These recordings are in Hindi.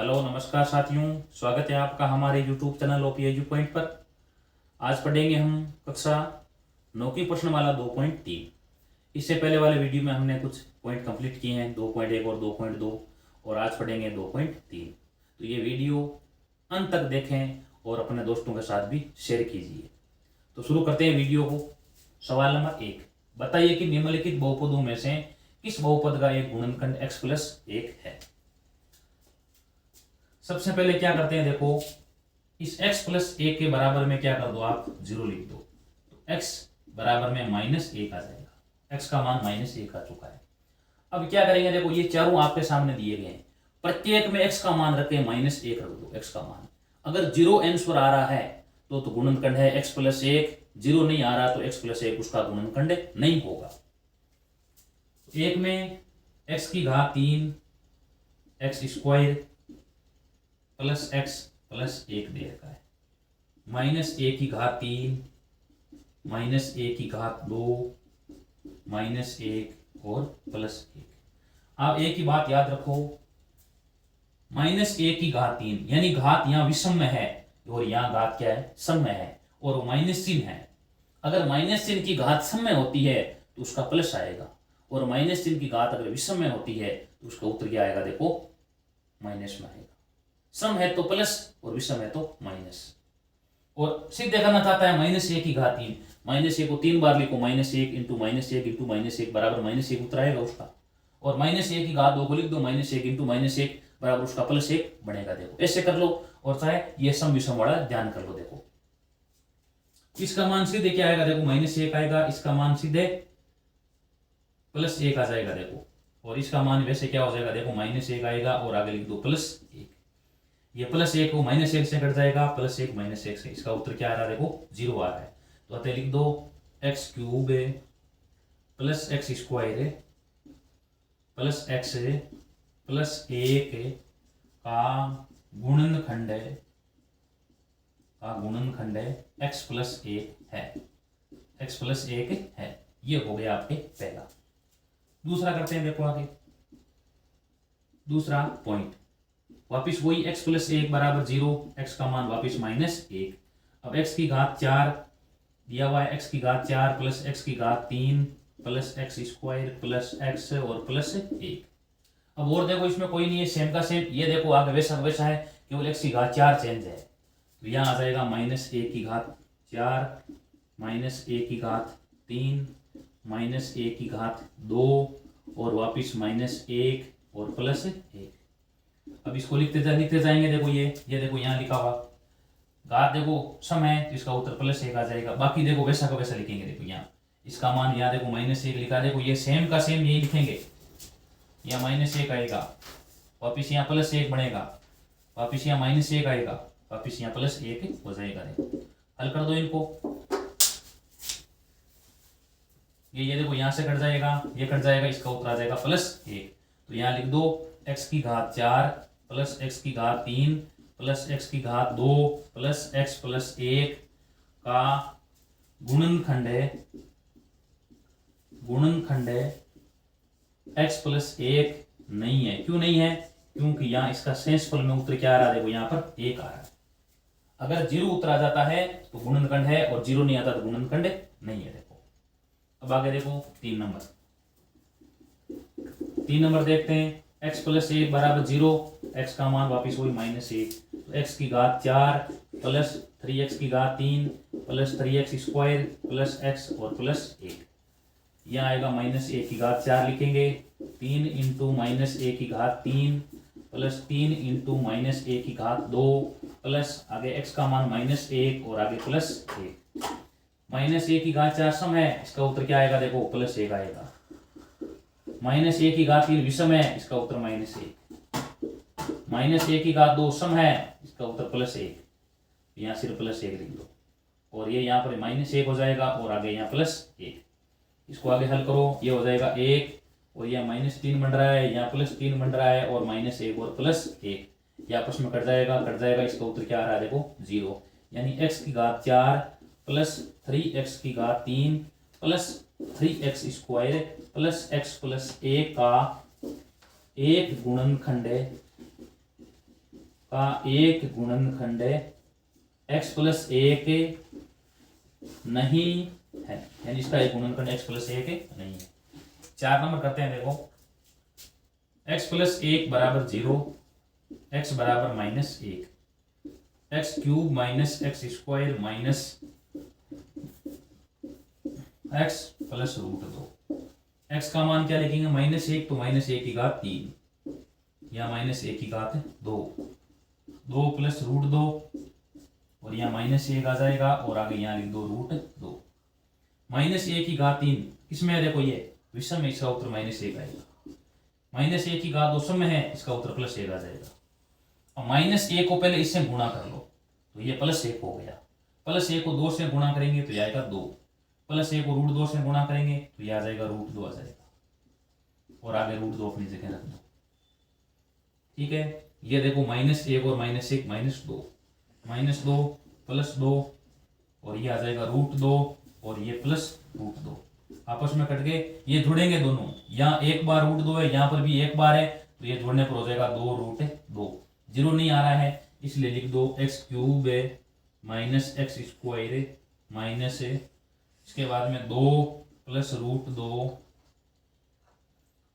हेलो नमस्कार साथियों, स्वागत है आपका हमारे YouTube channel OP edu point पर। आज पढ़ेंगे हम कक्षा 9 की प्रश्नमाला 2.3। इससे पहले वाले वीडियो में हमने कुछ पॉइंट कंप्लीट किए हैं, 2.1 और 2.2, और आज पढ़ेंगे 2.3। तो ये वीडियो अंत तक देखें और अपने दोस्तों के साथ भी शेयर कीजिए। तो शुरू करते हैं वीडियो को। सवाल नंबर 1, बताइए कि निम्नलिखित बहुपदों में से किस बहुपद का एक गुणनखंड x+1 है। सबसे पहले क्या करते हैं, देखो इस x+1 के बराबर में क्या कर दो, आप 0 लिख दो, तो x बराबर में -1 आ जाएगा। x का मान -1 आ चुका है। अब क्या करेंगे, देखो ये चारों आपके सामने दिए गए हैं, प्रत्येक में x का मान रखे -1 रख दो। x का मान अगर 0 आंसर आ रहा है तो गुणनखंड है x+1, 0 नहीं आ रहा तो x+1 उसका गुणनखंड नहीं होगा। एक में x की घात 3 x² प्लस x+1 दे रखा है, -a की घात 3 -a की घात 2 -1 और +1। आप एक ही बात याद रखो, -a की घात 3 यानी घात यहाँ विषम में है और यहाँ घात क्या है, सम में है, और माइनस चिन्ह है। अगर माइनस चिन्ह की घात सम में होती है तो उसका प्लस आएगा, और माइनस चिन्ह की घात अगर विषम में होती है तो उसका उत्तर क्या आएगा, देखो माइनस में आएगा। सम है तो प्लस और विषम है तो माइनस। और सिद्ध करना चाहता है -a की घात 3, -a को 3 बार लिखो, -1 इंटू -1 इंटू -1 बराबर -1 उत्तर आएगा उसका। और -a की घात 2 को लिख दो, -1 इंटू -1 बराबर उसका +1 बनेगा। देखो ऐसे कर लो, और चाहे ये सम विषम वाला ध्यान कर लो। देखो इसका मान सीधे क्या आएगा, देखो -1 आएगा, इसका मान सीधे +1 आ जाएगा। देखो और इसका मान वैसे क्या हो जाएगा, देखो -1 आएगा और आगे लिख दो +1। ये +1 को -1 से कट जाएगा, +1 -1 से, इसका उत्तर क्या आ रहा है, देखो 0 आ रहा है। तो अतः लिख दो x³ plus x² plus x plus 1 का गुणनखंड x+1 है। x+1 है, ये हो गया आपके पहला। दूसरा करते हैं, देखो आगे दूसरा पॉइंट, वापिस वही x+1 बराबर 0, x का मान वापिस -1। अब x की घात 4 दिया हुआ है, x की घात 4 प्लस x की घात 3 प्लस x² प्लस x और +1। अब और देखो इसमें कोई नहीं है, सेम का सेम, ये देखो आगे वैसा वैसा है, केवल x की घात 4 चेंज है। तो यहाँ आ जाएगा -a की घात 4 -a की घात 3 -a की घात 2 और वापिस -1 और +1। अब इसको लिखते जाएंगे। देखो ये देखो यहाँ लिखा हुआ घात देखो सम है तो इसका उत्तर +1 आ जाएगा। बाकी देखो वैसा का वैसा लिखेंगे। देखो यहाँ इसका मान यहाँ देखो -1 लिखा, देखो ये सेम का सेम यही लिखेंगे। यहाँ -1 आएगा, वापिस यहाँ +1 बनेगा, वापिस यहाँ -1 आएगा, वापिस यहाँ +1 हो जाएगा। देखो हल कर दो इनको, ये देखो यहाँ से कट जाएगा, ये कट जाएगा, इसका उत्तर आ जाएगा +1। तो यहाँ लिख दो x की घात 4 प्लस x की घात 3 प्लस x की घात 2 प्लस x+1 का गुणनखंड x+1 नहीं है। क्यों नहीं है, क्योंकि यहाँ इसका शेषफल में उत्तर क्या आ रहा है, देखो यहाँ पर 1 आ रहा है। अगर 0 उत्तर आ जाता है तो गुणनखंड है, और 0 नहीं आता तो गुणनखंड नहीं है। देखो अब आगे देखो 3 नंबर देखते हैं, x+1 बराबर 0, x का मान वापिस वही -1, तो x की घात 4 प्लस 3x की घात 3 प्लस 3x² प्लस x और +1। यहाँ आएगा -a की घात 4 लिखेंगे, 3 इंटू -a की घात 3 प्लस 3 इंटू -a की घात 2 प्लस आगे x का मान -1 और आगे +1। -a की घात 4 सम है, इसका उत्तर क्या आएगा, देखो +1 आएगा। -a की घात 3 विषम है, इसका उत्तर -1। -a की घात 2 सम है, इसका उत्तर +1। यहाँ सिर्फ +1 लिख दो, और ये यहाँ पर -1 हो जाएगा और आगे यहाँ +1। इसको आगे हल करो, ये हो जाएगा 1 और यहाँ -3 बन रहा है, यहाँ +3 बन रहा है, और -1 और +1 ये आपस में कट जाएगा। इसका उत्तर क्या आ रहा है, देखो 0। यानी x की घात 4 प्लस 3x की घात 3 प्लस 3x² प्लस x+1 का एक गुणनखंड का एक गुणनखंड x प्लस एक नहीं है, यानी इसका एक गुणनखंड x प्लस एक नहीं है। 4 नंबर करते हैं, देखो x प्लस एक बराबर 0, x बराबर माइनस एक, x cube minus x square minus x plus root 2। एक्स का मान क्या लिखेंगे, माइनस एक, तो माइनस एक की घात 3 या माइनस एक की घात 2, 2 प्लस रूट 2 और यहाँ माइनस एक आ जाएगा और आगे यहाँ लिख दो रूट 2। माइनस एक की घात 3 किसमें है, देखो ये विषम में, इसका उत्तर माइनस एक आएगा। माइनस एक की घात 2 सम में है, इसका उत्तर प्लस एक आ जाएगा। अब माइनस एक को पहले इससे गुणा कर लो तो ये प्लस एक हो गया। प्लस एक को 2 से गुणा करेंगे तो ये आएगा 2, प्लस एक को रूट 2 से गुणा करेंगे तो ये आ जाएगा रूट 2 आ जाएगा और आगे रूट 2 अपनी जगह रख दो। ठीक है, ये देखो माइनस एक और माइनस एक माइनस 2, माइनस 2 प्लस 2 और ये आ जाएगा रूट 2 और ये प्लस रूट 2, आपस में कट गए, ये जुड़ेंगे दोनों। यहाँ एक बार रूट 2 है, यहाँ पर भी एक बार है, तो ये जोड़ने पर हो जाएगा 2 रूट 2। जीरो नहीं आ रहा है इसलिए लिख दो x cube minus x square minus, इसके बाद में 2 प्लस रूट 2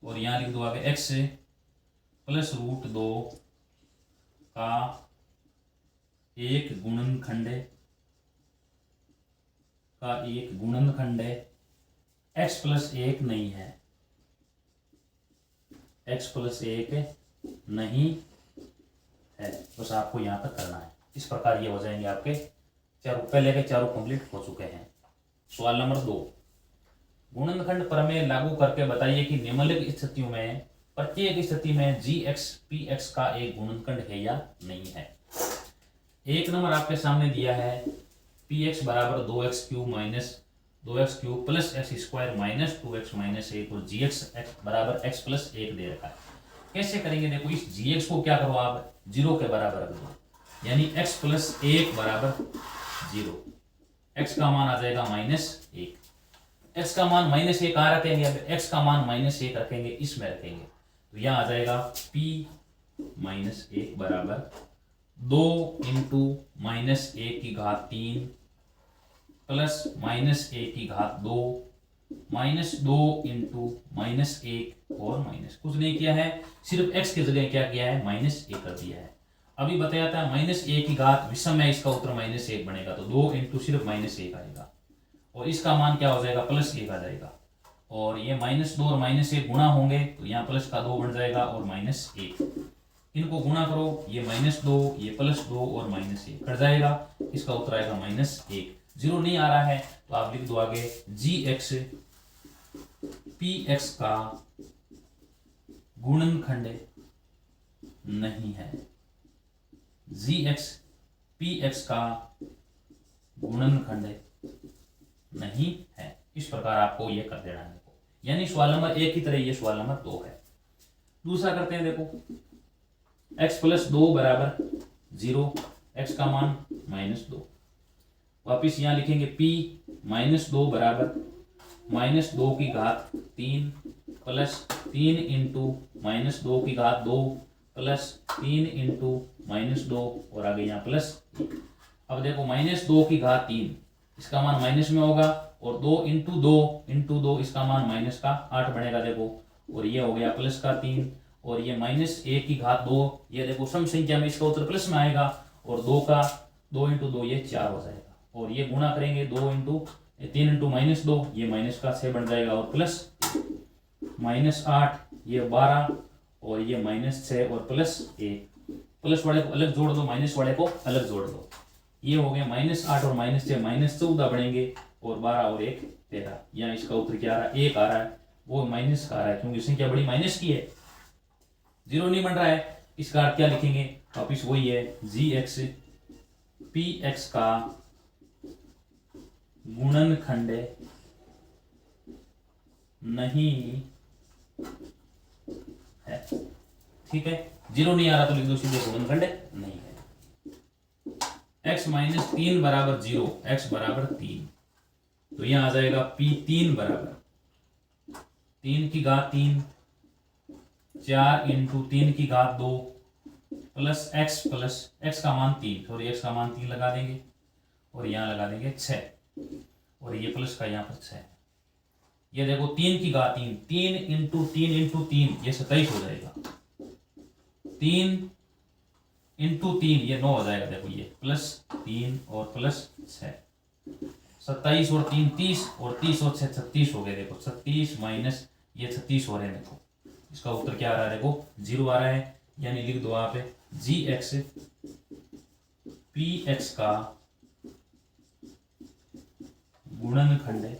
और यहाँ लिख दो आगे एक्स प्लस रूट 2 का एक गुणनखंड एक्स प्लस एक नहीं है, एक्स प्लस एक नहीं है। बस आपको यहाँ तक करना है। इस प्रकार ये हो जाएंगे आपके चारों, पहले के चारों कंप्लीट हो चुके हैं। सवाल नंबर 2, गुणनखंड प्रमेय लागू करके बताइए कि निम्नलिखित स्थितियों में प्रत्येक स्थिति में जी एक्स पी एक्स का एक गुणनखंड है या नहीं है। एक नंबर आपके सामने दिया है पी एक्स बराबर 2x cube minus 2x cube plus x square minus 2x minus एक और जी एक्स बराबर x प्लस एक दे रखा है। कैसे करेंगे, देखो इस gx को क्या करो आप 0 के बराबर रख दो, यानी x प्लस एक बराबर 0, x का मान आ जाएगा माइनस एक। x का मान माइनस एक कहाँ रखेंगे, अब x का मान माइनस एक रखेंगे, इसमें रखेंगे तो यहाँ आ जाएगा p माइनस एक बराबर 2 इंटू माइनस एक की घात 3 प्लस माइनस एक की घात 2 माइनस 2 इंटू माइनस एक और माइनस कुछ नहीं किया है, सिर्फ x की जगह क्या किया है माइनस एक कर दिया है। अभी बताया था माइनस एक की घात विषम है, इसका उत्तर माइनस एक बनेगा तो 2 इंटू सिर्फ माइनस एक आएगा और इसका मान क्या हो जाएगा प्लस एक आ जाएगा और ये माइनस 2 और माइनस एक गुणा होंगे तो यहाँ प्लस का 2 बन जाएगा और माइनस एक, इनको गुणा करो, ये माइनस 2 ये प्लस 2 और माइनस एक कट जाएगा, इसका उत्तर आएगा माइनस एक। जीरो नहीं आ रहा है तो आप लिख दो आगे जी एक्स पी एक्स का गुणनखंड नहीं है, जी एक्स पी एक्स का गुणनखंड नहीं है। इस प्रकार आपको यह कर देना है, यानी सवाल नंबर 1 की तरह ये सवाल नंबर 2 है। दूसरा करते हैं, देखो x प्लस 2 बराबर 0, x का मान माइनस 2, वापिस यहाँ लिखेंगे p माइनस 2 बराबर माइनस 2 की घात 3 प्लस 3 इंटू माइनस 2 की घात 2 प्लस 3 इंटू माइनस 2 और आगे यहाँ प्लस। अब देखो माइनस 2 की घात 3 इसका मान माइनस में होगा और 2 इंटू 2 इसका मान माइनस का 8 बनेगा, देखो और ये हो गया प्लस का 3 और ये माइनस 1 की घात 2, ये देखो सम संख्या में इसका उत्तर प्लस में आएगा और 2 इंटू 2 ये 4 हो जाएगा और ये गुणा करेंगे 3 इंटू माइनस 2 ये माइनस का 6 बन जाएगा और प्लस माइनस 8 ये 12 और ये माइनस 6 और प्लस 1, प्लस वाले को अलग जोड़ दो माइनस वाले को अलग जोड़ दो, ये हो गया माइनस 8 और माइनस 6 माइनस 14 बनेंगे और 12 और 1 13। यहाँ इसका उत्तर क्या आ रहा है 1 आ रहा है, वो माइनस का आ रहा है क्योंकि संख्या बड़ी माइनस की है, जीरो नहीं बन रहा है। इसका अर्थ क्या लिखेंगे, वापिस वही है जी एक्स पी एक्स का गुणनखंड नहीं है। ठीक है, जीरो नहीं आ रहा तो लिख दो सीधे गुणनखंड नहीं है। x माइनस 3 बराबर 0, x बराबर 3 तो यहां आ जाएगा p3 बराबर 3 की घात 3 4 इंटू 3 की घात 2 प्लस एक्स का मान 3, सॉरी एक्स का मान 3 लगा देंगे और यहाँ लगा देंगे 6 और ये प्लस का यहाँ पर 6। ये देखो 3 की घात 3, 3 इंटू 3 इंटू 3 ये 27 हो जाएगा। 3 इंटू 3 ये 9 हो जाएगा। देखो ये प्लस 3 और प्लस 6, 27 और 3 30 और 30 और 6 36 हो गए। देखो 36 माइनस ये 36 हो रहे हैं। देखो इसका उत्तर क्या आ रहा है, देखो 0 आ रहा है। यानी लिख दो आप जी एक्स पी एक्स का गुणनखंड है,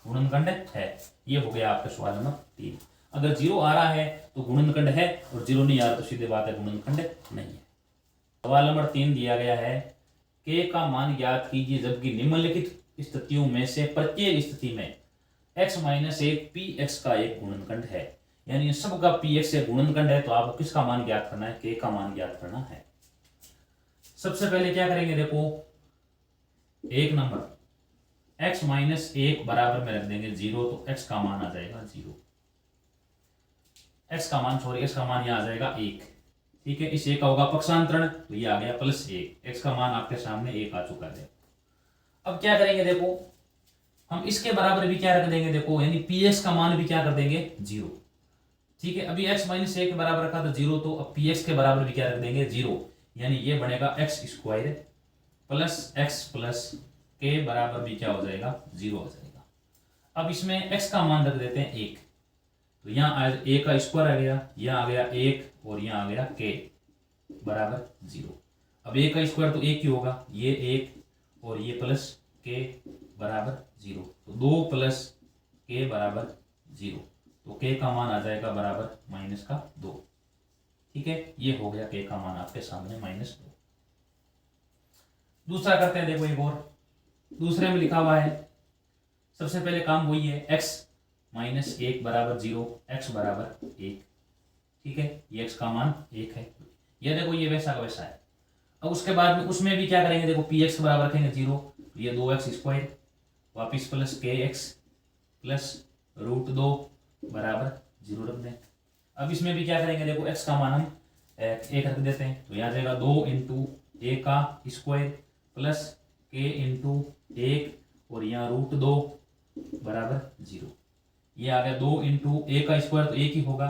गुणनखंड है। ये हो गया आपका सवाल नंबर 3। अगर 0 आ रहा है तो गुणनखंड है और 0 नहीं आ रहा तो सीधे बात है गुणनखंड नहीं है। सवाल नंबर 3 दिया गया है के का मान ज्ञात कीजिए जबकि निम्नलिखित स्थितियों में से प्रत्येक स्थिति में x माइनस 1 पी एक्स का एक गुणनखंड है। यानी सबका पी एक्स से गुणनखंड है तो आपको किसका मान ज्ञात करना है, के का मान ज्ञात करना है। सबसे पहले क्या करेंगे, देखो एक नंबर x माइनस 1 बराबर में रख देंगे 0 तो x का मान आ जाएगा 0। x का मान यहाँ आ जाएगा 1। ठीक है, इस 1 का होगा पक्षांतरण तो ये आ गया प्लस 1। x का मान आपके सामने 1 आ चुका है। अब क्या करेंगे, देखो हम इसके बराबर भी क्या रख देंगे, देखो यानी पी एक्स का मान भी क्या कर देंगे 0। ठीक है, अभी x माइनस 1 के बराबर रखा था 0 तो अब पी एक्स के बराबर भी क्या रख देंगे 0। यानी ये बनेगा एक्स स्क्वायर प्लस के बराबर भी क्या हो जाएगा 0 हो जाएगा। अब इसमें x का मान रख देते हैं 1 तो यहाँ a का स्क्वायर आ गया, यहाँ आ गया 1 और यहाँ आ गया k बराबर 0। अब a का स्क्वायर तो 1 ही होगा, ये 1 और ये प्लस k बराबर 0 तो 2 प्लस k बराबर 0 तो k का मान आ जाएगा बराबर माइनस का 2। ठीक है, ये हो गया k का मान आपके सामने माइनस 2। दूसरा करते हैं, देखो एक और दूसरे में लिखा हुआ है। सबसे पहले काम वही है, x माइनस 1 बराबर 0, x बराबर 1। ठीक है, ये x का मान 1 है। ये देखो ये वैसा का वैसा है। अब उसके बाद में उसमें भी क्या करेंगे, देखो पी एक्स बराबर रखेंगे 0, ये 2x स्क्वायर वापिस प्लस के एक्स प्लस रूट 2 बराबर 0 रख दें। अब इसमें भी क्या करेंगे, देखो x का मान हम 1 रख देते हैं तो यहाँ जाएगा 2 इंटू ए का स्क्वायर प्लस के इंटू 1 और यहाँ रूट 2 बराबर 0। ये आ गया 2 इंटू ए का स्क्वायर तो 1 ही होगा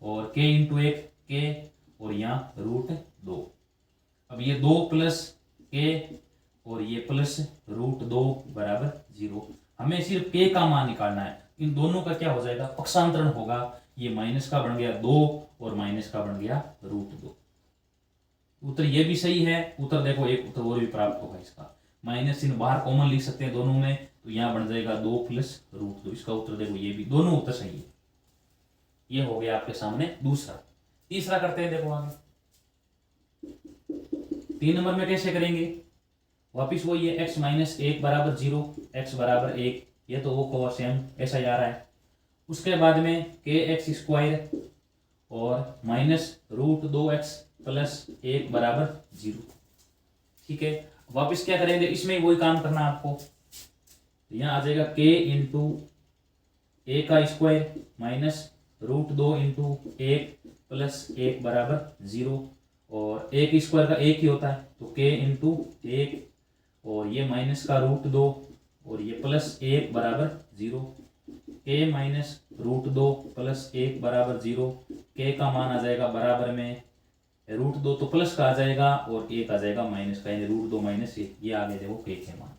और k इंटू 1 k और यहाँ रूट 2। अब ये 2 प्लस k और ये प्लस रूट 2 बराबर 0। हमें सिर्फ k का मान निकालना है। इन दोनों का क्या हो जाएगा, पक्षांतरण होगा। ये माइनस का बन गया 2 और माइनस का बन गया रूट 2। उत्तर ये भी सही है। उत्तर देखो एक उत्तर और भी प्राप्त होगा इसका। माइनस चिन्ह बाहर कॉमन लिख सकते हैं दोनों में तो यहाँ बन जाएगा 2 प्लस रूट 2। इसका उत्तर देखो ये भी दोनों उत्तर सही है। ये हो गया आपके सामने दूसरा। तीसरा करते हैं, देखो आगे 3 नंबर में कैसे करेंगे, वापिस वो ये x माइनस 1 बराबर 0, x बराबर 1, ये तो वो को सेम ऐसा ही आ रहा है। उसके बाद में के एक्स स्क्वायर और माइनस रूट 2x प्लस 1 बराबर 0। ठीक है, वापिस क्या करेंगे, इसमें वही काम करना है आपको। तो यहाँ आ जाएगा k इंटू ए का square minus root 2 into 1 plus 1 बराबर 0 और 1 स्क्वायर का 1 ही होता है तो k इंटू 1 और ये माइनस का रूट 2 और ये प्लस 1 बराबर 0। k माइनस रूट 2 प्लस 1 बराबर 0। k का मान आ जाएगा बराबर में रूट 2 तो प्लस का आ जाएगा और 1 आ जाएगा माइनस का, यानी रूट 2 माइनस 1। ये आ गया देखो k के मान।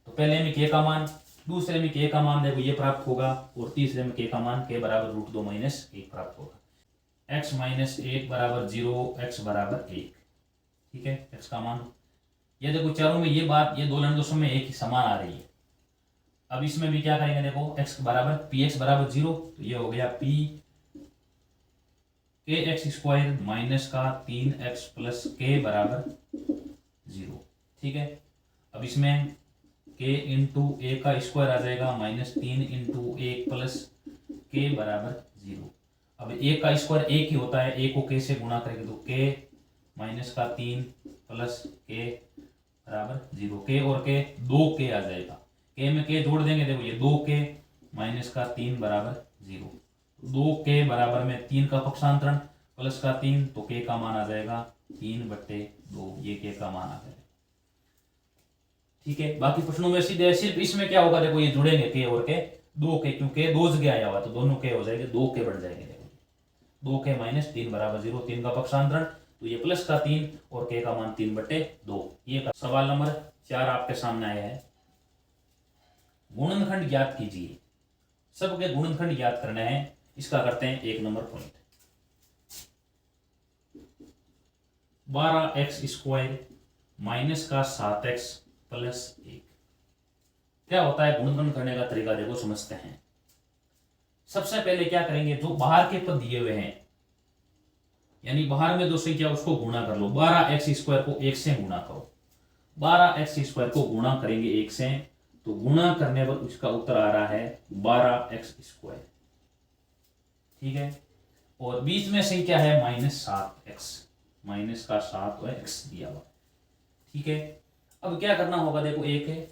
तो पहले में k का मान, दूसरे में k का मान देखो ये प्राप्त होगा और तीसरे में k का मान k बराबर रूट 2 माइनस 1 प्राप्त होगा। x माइनस 1 बराबर 0, x बराबर 1। ठीक है, x का मान ये देखो चारों में ये बात, ये दो लंडों में एक ही समान आ रही है। अब इसमें भी क्या करेंगे, देखो x बराबर पी एक्स बराबर 0 तो ये हो गया p के एक्स स्क्वायर माइनस का 3x प्लस k बराबर 0। ठीक है, अब इसमें k इंटू ए का स्क्वायर आ जाएगा माइनस 3 इंटू 1 प्लस k बराबर 0। अब a का स्क्वायर 1 ही होता है, a को k से गुणा करेंगे तो k माइनस का 3 प्लस k बराबर 0। k और k 2k आ जाएगा, k में k जोड़ देंगे, देखो ये 2k माइनस का 3 बराबर 0। 2 के बराबर में 3 का पक्षांतरण प्लस का 3, तो के का मान आ जाएगा 3/2, ये के का मान आ जाएगा। ठीक है, बाकी प्रश्नों में सीधे सिर्फ इसमें क्या होगा, देखो ये जुड़ेंगे के और के, 2 के, क्योंकि 2 जगह आया हुआ तो दोनों के हो जाएंगे, 2 के बन जाएंगे। देखो 2 के माइनस 3 बराबर 0, 3 का पक्षांतरण, तो ये प्लस का 3 और के का मान 3/2। ये सवाल नंबर 4 आपके सामने आया है। गुणनखंड ज्ञात कीजिए, सबके गुणनखंड ज्ञात करने हैं। इसका करते हैं 1 नंबर पॉइंट। 12x² माइनस का 7x प्लस 1 क्या होता है, गुणनखंड करने का तरीका देखो, समझते हैं। सबसे पहले क्या करेंगे, जो बाहर के पद दिए हुए हैं, यानी बाहर में जो संख्या उसको गुणा कर लो। 12x² को 1 से गुणा करो। 12x² को गुणा करेंगे 1 से, तो गुणा करने पर उसका उत्तर आ रहा है 12x²। ठीक है, और बीच में संख्या है -7x, माइनस का 7x दिया हुआ। ठीक है, अब क्या करना होगा, देखो एक है,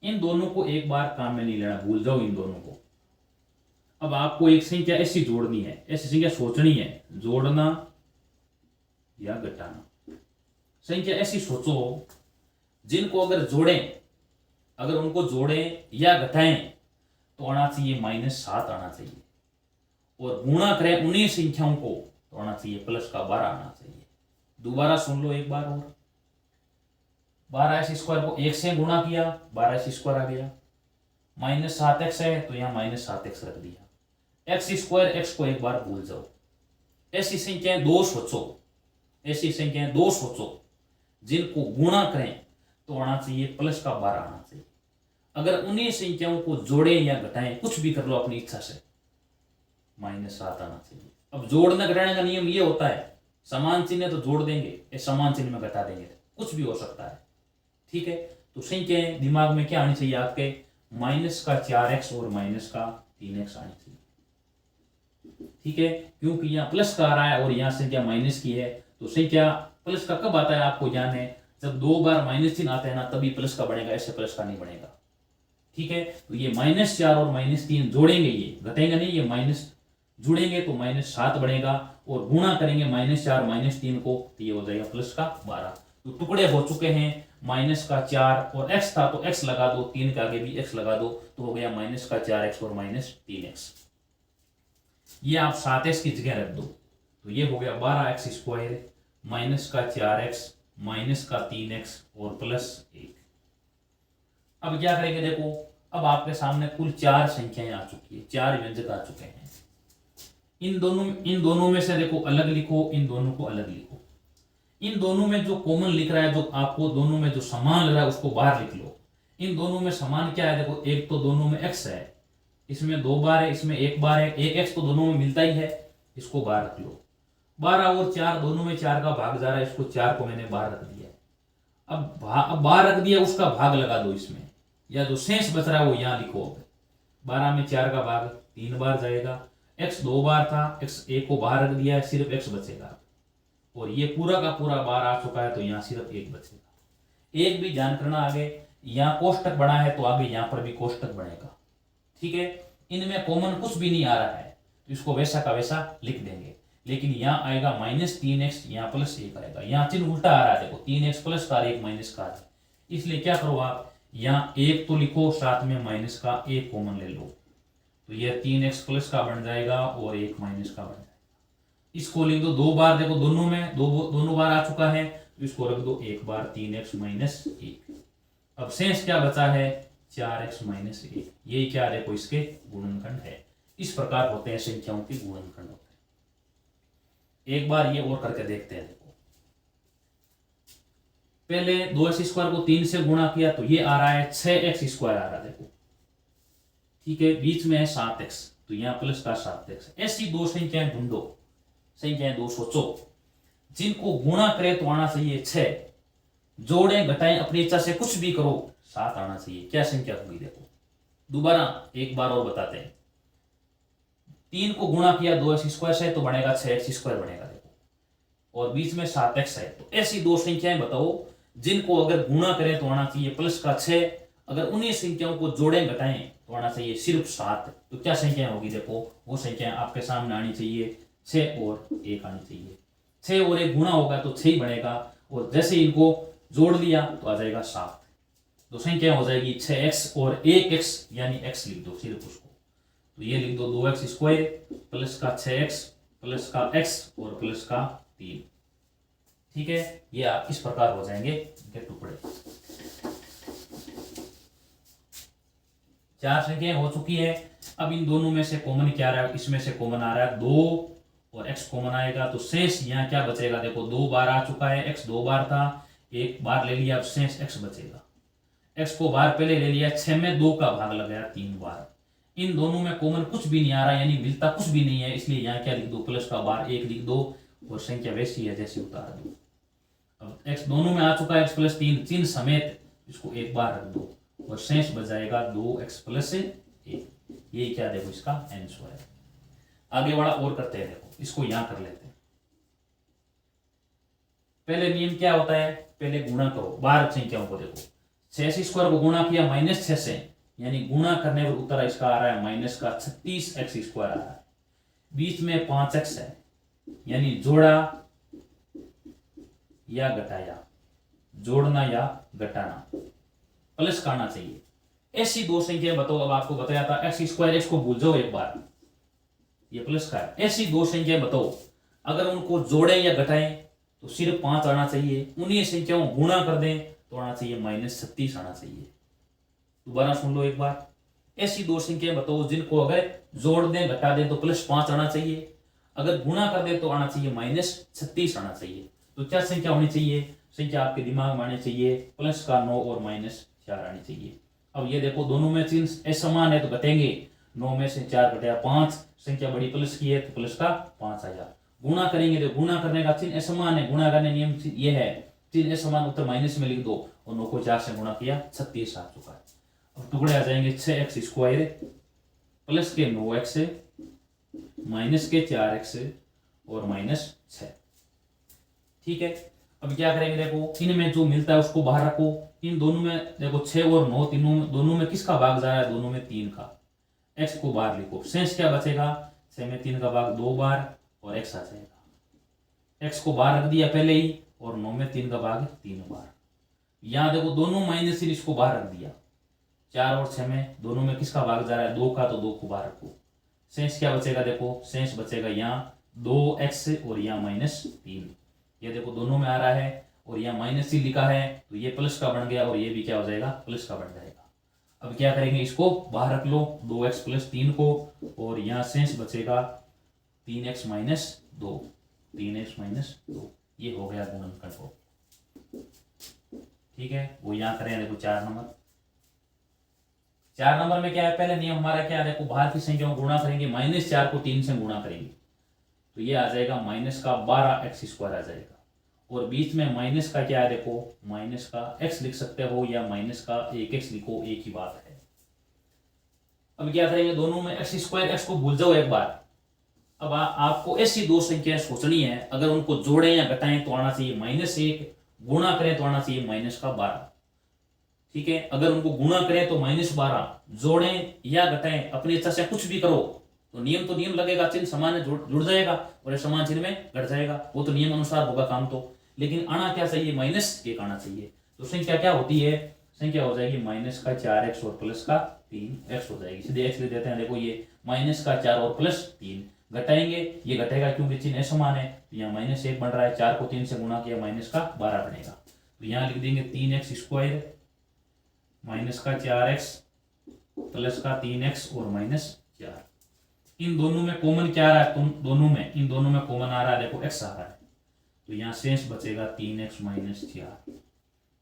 इन दोनों को एक बार काम में नहीं लेना, भूल जाओ इन दोनों को। अब आपको एक संख्या ऐसी जोड़नी है, ऐसी संख्या सोचनी है, जोड़ना या घटाना। संख्या ऐसी सोचो जिनको अगर जोड़ें, अगर उनको जोड़ें या घटाएं तो आना चाहिए -7 आना चाहिए, और गुणा करें उन्हीं संख्याओं को तो आना चाहिए प्लस का 12 आना चाहिए। दोबारा सुन लो एक बार और, 12x² को 1 से गुणा किया, 12x² आ गया, -7x है तो यहाँ -7x रख दिया। x² x को एक बार भूल जाओ। ऐसी संख्याएं दो सोचो, ऐसी संख्याएं दो सोचो जिनको गुणा करें तो आना चाहिए प्लस का 12 आना चाहिए। अगर उन्हीं संख्याओं को जोड़े या घटाएं, कुछ भी कर लो अपनी इच्छा से, -7 आना चाहिए। अब जोड़ने घटाने का नियम ये होता है, समान चिन्ह तो जोड़ देंगे, समान चिन्ह में घटा देंगे, कुछ भी हो सकता है। ठीक है, तो संख्याएं दिमाग में क्या आनी चाहिए आपके, -4x और -3x आनी चाहिए। ठीक है, क्योंकि यहाँ प्लस का आ रहा है और यहाँ संख्या माइनस की है, तो संख्या प्लस का कब आता है आपको ज्ञान है, जब 2 बार माइनस चिन्ह आते हैं ना, तभी प्लस का बनेगा, ऐसे प्लस का नहीं बनेगा। ठीक है, तो ये -4 और -3 जोड़ेंगे, ये घटेंगे नहीं, ये माइनस जुड़ेंगे तो -7 बनेगा, और गुणा करेंगे -4 -3 को, तो ये हो जाएगा प्लस का 12। तो टुकड़े हो चुके हैं, -4 और x था तो x लगा दो, 3 के आगे भी x लगा दो, तो हो गया -4x और -3x। ये आप 7x की जगह रख दो, तो ये हो गया 12x² -4x -3x और +1। अब क्या करेंगे, देखो अब आपके सामने कुल 4 संख्याएं आ चुकी है, 4 व्यंजक आ चुके हैं। इन दोनों में से देखो अलग लिखो, इन दोनों को अलग लिखो। इन दोनों में जो कॉमन लिख रहा है, जो आपको दोनों में जो समान लग रहा है उसको बाहर लिख लो। इन दोनों में समान क्या है, देखो एक तो दोनों में x है, इसमें 2 बार है, इसमें 1 बार है, एक x तो दोनों में मिलता ही है, इसको बाहर रख लो। 12 और 4 दोनों में 4 का भाग जा रहा है, इसको 4 को मैंने बाहर रख दिया। अब बाहर रख दिया, उसका भाग लगा दो इसमें, या जो शेष बच रहा है वो यहाँ लिखो। 12 में 4 का भाग 3 बार जाएगा, x 2 बार था, x 1 को बाहर रख दिया है, सिर्फ x बचेगा, और ये पूरा का पूरा बार आ चुका है, तो यहाँ सिर्फ 1 बचेगा। एक भी ध्यान करना, आगे यहाँ कोष्टक बना है तो आगे यहाँ पर भी कोष्टक बनेगा। ठीक है, इनमें कॉमन कुछ भी नहीं आ रहा है, तो इसको वैसा का वैसा लिख देंगे, लेकिन यहाँ आएगा -3x, यहाँ +1 आएगा, यहाँ चिन्ह उल्टा आ रहा है, देखो 3x प्लस का 1 माइनस का, इसलिए क्या करो आप, यहाँ 1 तो लिखो, साथ में माइनस का 1 कॉमन ले लो, तो यह 3x प्लस का बन जाएगा और 1 माइनस का बन जाएगा। इसको लिख दो 2 बार, देखो दोनों में दोनों बार आ चुका है, तो इसको रख दो 1 बार, 3x माइनस 1। अब शेष क्या बचा है, 4x माइनस 1। यही क्या, देखो इसके गुणनखंड है। इस प्रकार होते हैं संख्याओं के गुणनखंड होते हैं। एक बार ये और करके देखते हैं। देखो पहले 2x² को 3 से गुणा किया तो ये आ रहा है 6x² आ रहा है, देखो ठीक है, बीच में है 7x, तो यहाँ प्लस का 7x। ऐसी दो संख्याएं ढूंढो, संख्याएं दो सोचो जिनको गुणा करे तो आना चाहिए 6, जोड़े घटाएं अपनी इच्छा से कुछ भी करो 7 आना चाहिए। क्या संख्या होगी, देखो दोबारा एक बार और बताते हैं। 3 को गुणा किया 2x² से तो बनेगा 6x² बनेगा, देखो, और बीच में 7x है। तो ऐसी दो संख्याएं बताओ जिनको अगर गुणा करें तो आना चाहिए प्लस का 6, अगर उन्हीं संख्याओं को जोड़ें घटाएं तो आना चाहिए सिर्फ 7। तो क्या संख्या होगी देखो, वो संख्या आपके सामने आनी चाहिए 6 और 1 आनी चाहिए। 6 और 1 गुणा होगा तो 6 ही बनेगा, और जैसे इनको जोड़ लिया तो आ जाएगा 7। तो संख्या हो जाएगी 6x और 1x, यानी x लिख दो सिर्फ उसको। तो ये लिख दो 2x स्क्वायर प्लस का 6x प्लस का x और प्लस का 3। ठीक है, ये आप इस प्रकार हो जाएंगे इनके टुकड़े। 4 संख्याएं हो चुकी है। अब इन दोनों में से कॉमन क्या आ रहा है, इसमें से कॉमन आ रहा है 2 और x कॉमन आएगा, तो शेष यहाँ क्या बचेगा देखो, 2 बार आ चुका है, x 2 बार था, 1 बार ले लिया, अब शेष x बचेगा। x को बार पहले ले लिया, 6 में 2 का भाग लगाया 3 बार। इन दोनों में कॉमन कुछ भी नहीं आ रहा, यानी मिलता कुछ भी नहीं है, इसलिए यहाँ क्या लिख दो, प्लस का बार 1 लिख दो और संख्या वैसी है जैसे उतार दो। अब x दोनों में आ चुका है, x प्लस 3 चिन्ह समेत इसको एक बार रख दो और शेष बच जाएगा 2x प्लस 1। ये क्या देखो इसका आंसर है। आगे वाला और करते हैं, देखो इसको यहां कर लेते हैं। पहले नियम क्या होता है, पहले गुणा करो बार संख्याओं को। देखो 6 स्क्वायर को गुणा किया -6 से, यानी गुणा करने पर उत्तर इसका आ रहा है माइनस का 36x स्क्वायर आ रहा है। बीच में 5x है, यानी जोड़ा या घटाया, जोड़ना या घटाना, प्लस का आना चाहिए। ऐसी दो संख्या बताओ, अब आपको बताया था x स्क्वायर, x को भूल जाओ एक बार, ये प्लस का है। ऐसी दो संख्या बताओ, अगर उनको जोड़ें या घटाएं तो सिर्फ 5 आना चाहिए, उन्हीं संख्याओं गुणा कर दें तो आना चाहिए -36 आना चाहिए। दोबारा सुन लो एक बार, ऐसी दो संख्या बताओ जिनको अगर जोड़ दें घटा दें तो +5 आना चाहिए, अगर गुणा कर दें तो आना चाहिए -36 आना चाहिए। तो क्या संख्या होनी चाहिए, संख्या आपके दिमाग में आनी चाहिए प्लस का 9 और -4 आनी चाहिए। अब ये देखो दोनों में चिन्ह असमान है तो घटेंगे, 9 में से 4 घटाया 5, संख्या बड़ी प्लस की है तो प्लस का 5 आया। गुणा करेंगे तो गुणा करने का चिन्ह असमान है, गुणा करने नियम ये है, चिन्ह असमान उत्तर माइनस में लिख दो और 9 को 4 से गुणा किया 36 आ चुका है। अब टुकड़े आ जाएंगे 6x स्क्वायर प्लस के 9x माइनस के 4x और -6। ठीक है, अब क्या करेंगे देखो, इनमें जो मिलता है उसको बाहर रखो। इन दोनों में देखो 6 और 9 दोनों में किसका भाग जा रहा है, दोनों में 3 का। x को बाहर लिखो, शेष क्या बचेगा, 6 में 3 का भाग 2 बार और x आ जाएगा। x को बाहर रख दिया पहले ही, और 9 में 3 का भाग 3 बार। यहां देखो दोनों माइनस से इसको बाहर रख दिया, 4 और 6 में दोनों में किसका भाग जा रहा है, 2 का, तो 2 को बाहर रखो। शेष क्या बचेगा देखो, शेष बचेगा यहाँ 2x और यहाँ -3। ये देखो दोनों में आ रहा है और यहाँ -3 लिखा है तो ये प्लस का बन गया और ये भी क्या हो जाएगा, प्लस का बन जाएगा। अब क्या करेंगे, इसको बाहर रख लो 2x प्लस 3 को, और यहाँ शेष बचेगा 3x - 2, 3x - 2। ये हो गया गुणनखंड को। ठीक है, वो यहाँ करें देखो 4 नंबर। 4 नंबर में क्या है, पहले नियम हमारा क्या है देखो, बाहर की संख्याओं को गुणा करेंगे, -4 को 3 से गुणा करेंगे तो ये आ जाएगा -12x स्क्वायर आ जाएगा, और बीच में माइनस का क्या है देखो, माइनस का x लिख सकते हो या माइनस का 1x लिखो, एक ही बात है। अब क्या करेंगे, दोनों में x स्क्वायर, x को भूल जाओ एक बार। अब आपको ऐसी दो संख्याएं सोचनी है, अगर उनको जोड़ें या घटाएं तो आना चाहिए -1, गुणा करें तो आना चाहिए -12। ठीक है, अगर उनको गुणा करें तो -12, जोड़ें या घटाएं अपनी इच्छा से कुछ भी करो तो नियम तो नियम लगेगा, चिन्ह समान है जुड़ जाएगा और समान चिन्ह में घट जाएगा, वो तो नियम अनुसार होगा काम। तो लेकिन आना क्या चाहिए, -1 आना चाहिए। तो संख्या क्या होती है, संख्या हो जाएगी -4x और प्लस का 3x हो जाएगी। सीधे x लिख देते हैं, देखो ये -4 और प्लस 3 घटाएंगे, ये घटेगा क्योंकि चिन्ह असमान है, तो यहाँ -1 बन रहा है, 4 को 3 से गुणा किया -12 बनेगा। तो यहाँ लिख देंगे 3x स्क्वायर -4x प्लस का 3x और -4। इन दोनों में कॉमन क्या आ रहा है, इन दोनों में कॉमन आ रहा है देखो x आ रहा है, तो यहाँ शेष बचेगा 3x - 4।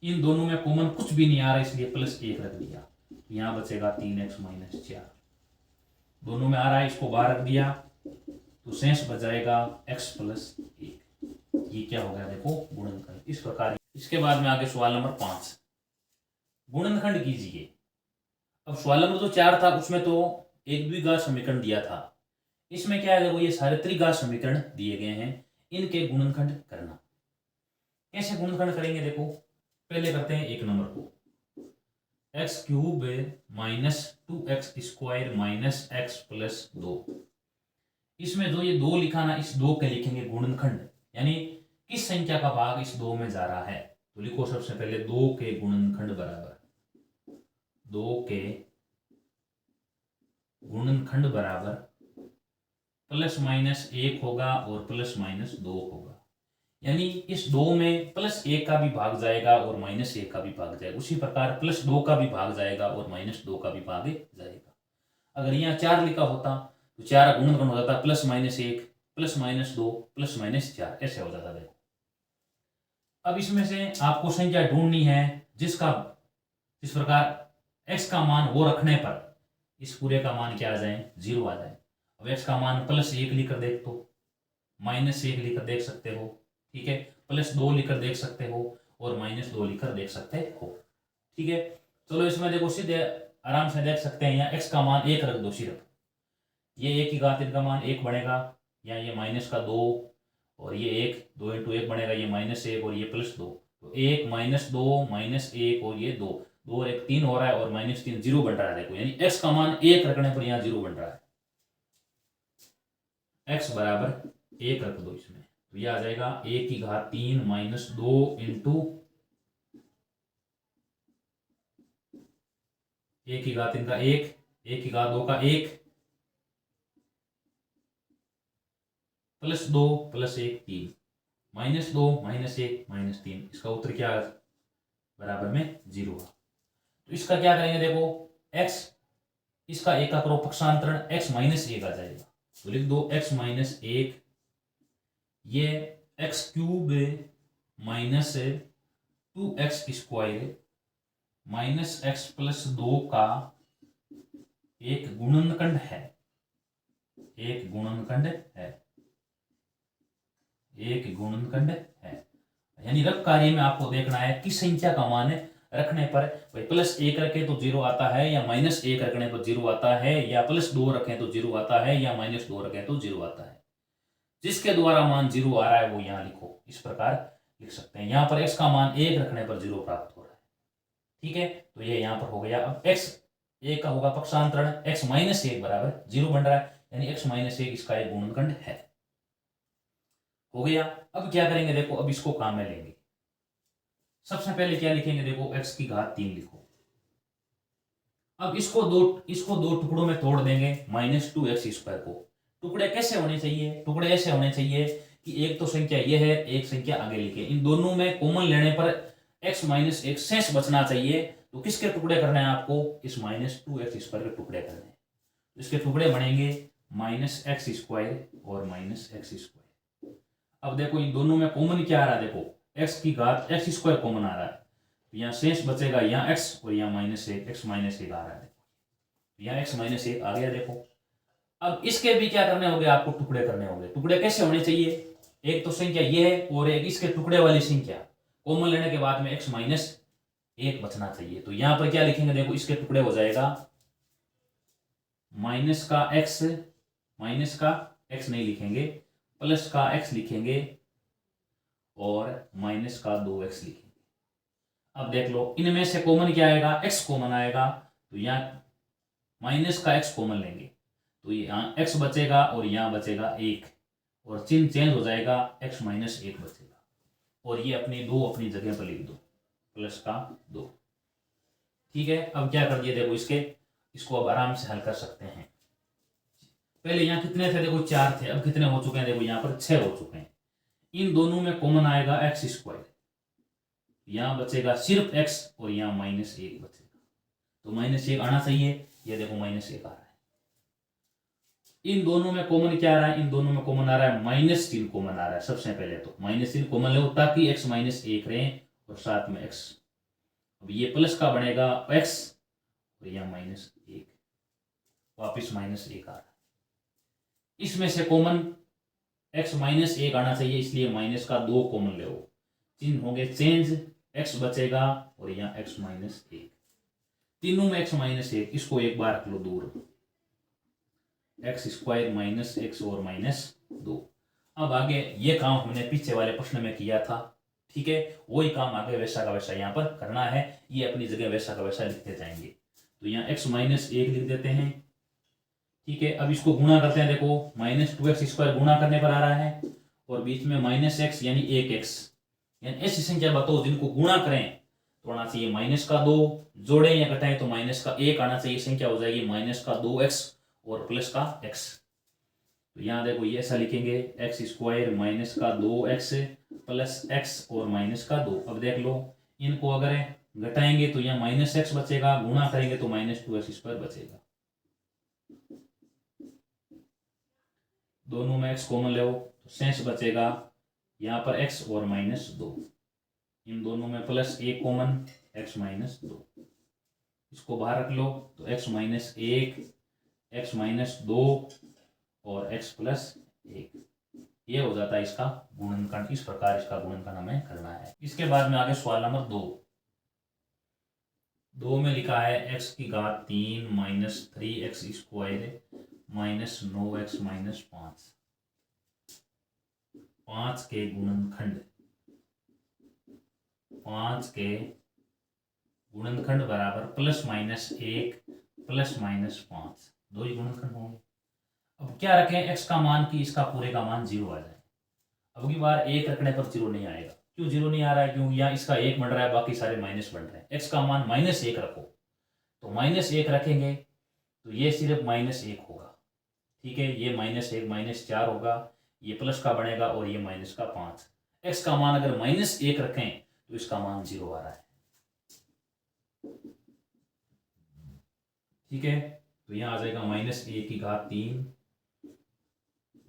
इन दोनों में कॉमन कुछ भी नहीं आ रहा इसलिए +1 रख दिया, यहाँ बचेगा 3x - 4। दोनों में आ रहा है, इसको बाहर रख दिया तो शेष बचाएगा x + 1। ये क्या हो गया देखो, गुणनखंड। इस प्रकार इसके बाद में आगे सवाल नंबर 5, गुणनखंड कीजिए। अब सवाल नंबर जो 4 था उसमें तो एक द्विघात समीकरण दिया था, इसमें क्या है देखो, ये सारे त्रिघात समीकरण दिए गए हैं, इनके गुणनखंड करना। कैसे गुणनखंड करेंगे देखो, पहले करते हैं 1 नंबर को। X cube minus 2x² minus x plus 2। इसमें जो ये 2 लिखा ना, इस 2 के लिखेंगे गुणनखंड, यानी किस संख्या का भाग इस 2 में जा रहा है। तो लिखो सबसे पहले 2 के गुणनखंड बराबर 2 के गुणनखंड बराबर प्लस माइनस 1 होगा और प्लस माइनस 2 होगा, यानी इस 2 में प्लस 1 का भी भाग जाएगा और माइनस 1 का भी भाग जाएगा। उसी प्रकार प्लस 2 का भी भाग जाएगा और माइनस 2 का भी भाग जाएगा। अगर यहाँ 4 लिखा होता तो 4 का गुणनखंड हो जाता plus minus 1 plus minus 2 plus minus 4, ऐसे हो जाता है। अब इसमें से आपको संख्या ढूंढनी है जिसका इस प्रकार x का मान वो रखने पर इस पूरे का मान क्या आ जाए, 0 आ जाए। अब x का मान प्लस 1 लिखकर देख, तो माइनस 1 लिखकर देख सकते हो, ठीक है, प्लस 2 लिखकर देख सकते हो और माइनस 2 लिखकर देख सकते हो, ठीक है। चलो इसमें देखो सीधे आराम से देख सकते हैं, यहाँ x का मान 1 रख दो, सिर्फ ये 1 की घात इनका मान 1 बनेगा, या ये माइनस का 2 और ये 1, 2 इंटू 1 बनेगा, ये माइनस 1 और ये प्लस 2, तो 1 माइनस 2 माइनस 1 और ये 2 और 1 3 हो रहा है और माइनस 3 0 बन रहा है। देखो यानी x का मान 1 रखने पर यहाँ 0 बन रहा है, x बराबर 1 रख दो इसमें, तो यह आ जाएगा 1 की घात 3 माइनस 2 इंटू 1 की घात इनका 1, 1 की घात 2 का 1 plus 2 plus 1 3 minus 2 minus 1 minus 3, इसका उत्तर क्या बराबर में 0 है। तो इसका क्या करेंगे, देखो x, इसका 1 का करो पक्षांतरण, x माइनस 1 आ जाएगा, तो लिख दो x माइनस 1, ये x cube minus 2x² minus x plus 2 का एक गुणनखंड है, एक गुणनखंड है, एक गुणनखंड है। यानी रफ कार्य में आपको देखना है किस संख्या का मान रखने पर भाई प्लस 1 रखें तो 0 आता है, या माइनस 1 रखने पर 0 आता है, या प्लस 2 रखें तो 0 आता है, या माइनस 2 रखें तो 0 आता है। जिसके द्वारा मान 0 आ रहा है वो यहाँ लिखो, इस प्रकार लिख सकते हैं। यहाँ पर x का मान 1 रखने पर 0 प्राप्त हो रहा है, ठीक है, तो ये यहाँ पर हो गया। अब x 1 का होगा पक्षांतरण, x माइनस 1 बराबर 0 बन रहा है, यानी x माइनस 1 इसका एक गुणनखंड है, हो गया। अब क्या करेंगे, देखो अब इसको काम में लेंगे। सबसे पहले क्या लिखेंगे, देखो x की घात 3 लिखो। अब इसको दो टुकड़ों में तोड़ देंगे, माइनस 2x² को। टुकड़े कैसे होने चाहिए, टुकड़े ऐसे होने चाहिए कि एक तो संख्या ये है, एक संख्या आगे लिखे, इन दोनों में कॉमन लेने पर x माइनस 1 शेष बचना चाहिए। तो किसके टुकड़े करने हैं आपको, इस माइनस 2x² के टुकड़े करने हैं। इसके टुकड़े बनेंगे माइनस x² और माइनस x²। अब देखो इन दोनों में कॉमन क्या आ रहा है, देखो x की घात x² कॉमन आ रहा है, यहाँ शेष बचेगा यहाँ x और यहाँ माइनस 1, x माइनस 1 आ रहा है, यहाँ x माइनस 1 आ गया। देखो अब इसके भी क्या करने होंगे, आपको टुकड़े करने होंगे। टुकड़े कैसे होने चाहिए, एक तो संख्या ये है और एक इसके टुकड़े वाली संख्या, कॉमन लेने के बाद में x माइनस 1 बचना चाहिए। तो यहाँ पर क्या लिखेंगे, देखो इसके टुकड़े हो जाएगा माइनस का x, माइनस का x नहीं लिखेंगे, प्लस का x लिखेंगे और माइनस का 2x लिखेंगे। अब देख लो इनमें से कॉमन क्या आएगा, x कॉमन आएगा, तो यहाँ माइनस का x कॉमन लेंगे, तो यहाँ x बचेगा और यहाँ बचेगा 1 और चिन्ह चेंज हो जाएगा, x माइनस 1 बचेगा और ये अपनी जगह पर लिख दो, प्लस का 2, ठीक है। अब क्या कर दिए, देखो इसको अब आराम से हल कर सकते हैं। पहले यहाँ कितने थे, देखो 4 थे, अब कितने हो चुके हैं, देखो यहाँ पर 6 हो चुके हैं। इन दोनों में कॉमन आएगा x², यहाँ बचेगा सिर्फ x और यहाँ माइनस 1 बचेगा, तो माइनस 1 आना चाहिए, ये देखो माइनस 1 आ रहा है। इन दोनों में कॉमन क्या आ रहा है, इन दोनों में कॉमन आ रहा है माइनस 3 कॉमन आ रहा है। सबसे पहले तो माइनस 3 कॉमन लो ताकि x माइनस 1 रहे और साथ में x, अब ये प्लस का बनेगा x और यहाँ माइनस 1, वापिस माइनस 1 आ रहा है। इसमें से कॉमन x माइनस 1 आना चाहिए, इसलिए माइनस का 2 कॉमन ले, चिन्ह होंगे चेंज, x बचेगा और यहाँ x माइनस 1, तीनों में x माइनस 1, इसको एक बार रख लो दूर, x² माइनस 1 और माइनस 2। अब आगे ये काम हमने पीछे वाले प्रश्न में किया था, ठीक है, वही काम आगे वैसा का वैसा यहाँ पर करना है, ये अपनी जगह वैसा का वैसा लिखते जाएंगे। तो यहाँ x माइनस 1 लिख देते हैं। ठीक है, अब इसको गुणा करते हैं, देखो माइनस 2x² गुणा करने पर आ रहा है और बीच में माइनस x यानी 1x, यानी ऐसी संख्या बताओ जिनको गुणा करें तो आना चाहिए माइनस का 2, जोड़े या घटाएं तो माइनस का 1 आना चाहिए, संख्या हो जाएगी माइनस का 2x और प्लस का x। तो यहाँ देखो ये ऐसा लिखेंगे x² माइनस का 2x प्लस x और माइनस का 2। अब देख लो इनको अगर घटाएंगे तो यहाँ माइनस x बचेगा, गुणा करेंगे तो माइनस 2x² बचेगा। दोनों में x कॉमन ले तो शेष बचेगा यहाँ पर x और माइनस 2, इन दोनों में प्लस 1 कॉमन, x माइनस 2, इसको बाहर रख लो तो x माइनस 1, x माइनस 2 और x प्लस 1, ये हो जाता है इसका गुणनखंड। इस प्रकार इसका गुणनखंड हमें करना है। इसके बाद में आगे सवाल नंबर 2 में लिखा है x की घात 3 minus 3x² minus 9x minus 5 के गुणनखंड, 5 के गुणनखंड बराबर प्लस माइनस 1 प्लस माइनस 5, दो ही गुणनखंड होंगे। अब क्या रखें x का मान कि इसका पूरे का मान 0 आ जाए। अब की बार 1 रखने पर 0 नहीं आएगा। क्यों 0 नहीं आ रहा है? क्यों यहाँ इसका 1 बन रहा है, बाकी सारे माइनस बन रहे हैं। x का मान -1 रखो, तो -1 रखेंगे तो ये सिर्फ -1 होगा। ठीक है, ये -1 -4 होगा, ये प्लस का बनेगा और ये माइनस का 5। x का मान अगर -1 रखें तो इसका मान 0 आ रहा है। ठीक है, तो यहाँ आ जाएगा -a की घात 3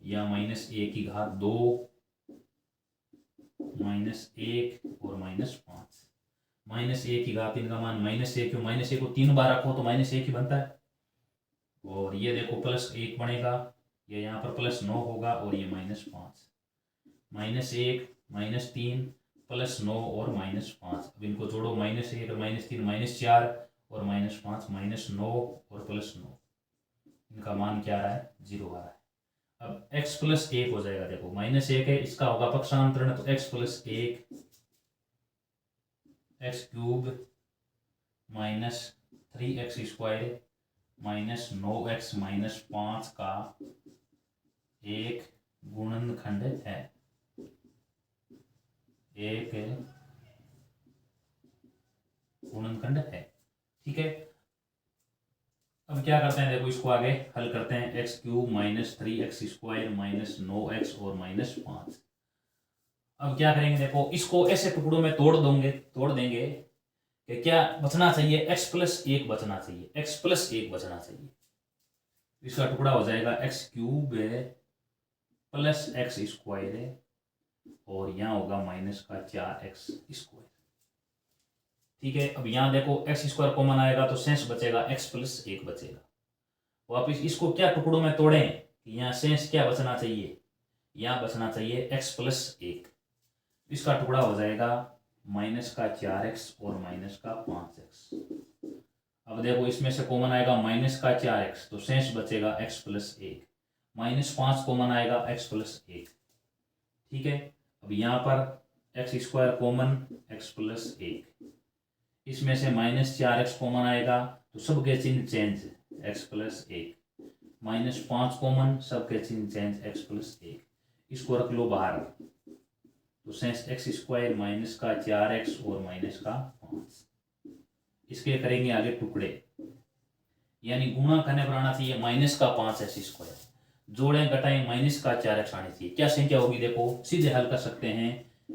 या -a की घात 2 -1 और -5। -a की घात 3 का मान -1, क्यों -a को 3 बार रखो तो -1 ही बनता है। और ये देखो +1 बनेगा, ये यहाँ पर +9 होगा और ये -5, -1 -3 +9 और -5। अब इनको जोड़ो, -1 और -3 -4 और -5 -9 और +9, इनका मान क्या आ रहा है? 0 आ रहा है। अब x + 1 हो जाएगा, देखो -1 है, इसका होगा पक्षांतरण तो x + 1 x³ minus 3x² minus 9x minus 5 का एक गुणनखंड है, एक गुणनखंड है। ठीक है, अब क्या करते हैं, देखो इसको आगे हल करते हैं। x³ minus 3x² minus 9x और -5। अब क्या करेंगे, देखो इसको ऐसे टुकड़ों में तोड़ देंगे कि क्या बचना चाहिए? x + 1 बचना चाहिए, x + 1 बचना चाहिए। इसका टुकड़ा हो जाएगा x³ + x² और यहाँ होगा -4x²। ठीक है, अब यहाँ देखो x² कॉमन आएगा तो शेष बचेगा x + 1 बचेगा। वापिस इसको क्या टुकड़ों में तोड़ें, यहाँ शेष क्या बचना चाहिए? यहाँ बचना चाहिए x + 1। इसका टुकड़ा हो जाएगा -4x और -5x। अब देखो इसमें से कॉमन आएगा -4x तो शेष बचेगा x + 1, -5 कॉमन आएगा x + 1। ठीक है, अब यहाँ पर x² कॉमन x + 1, इसमें से -4x कॉमन आएगा तो सबके चिन्ह चेंज x + 1, -5 कॉमन, सबके चिन्ह चेंज x + 1, इसको रख लो बाहर तो शेष x² -4x और -5। इसके करेंगे आगे टुकड़े, यानी गुणा करने पर आना चाहिए -5x², जोड़ें घटाएं -4x आनी चाहिए। क्या संख्या होगी? देखो सीधे हल कर सकते हैं,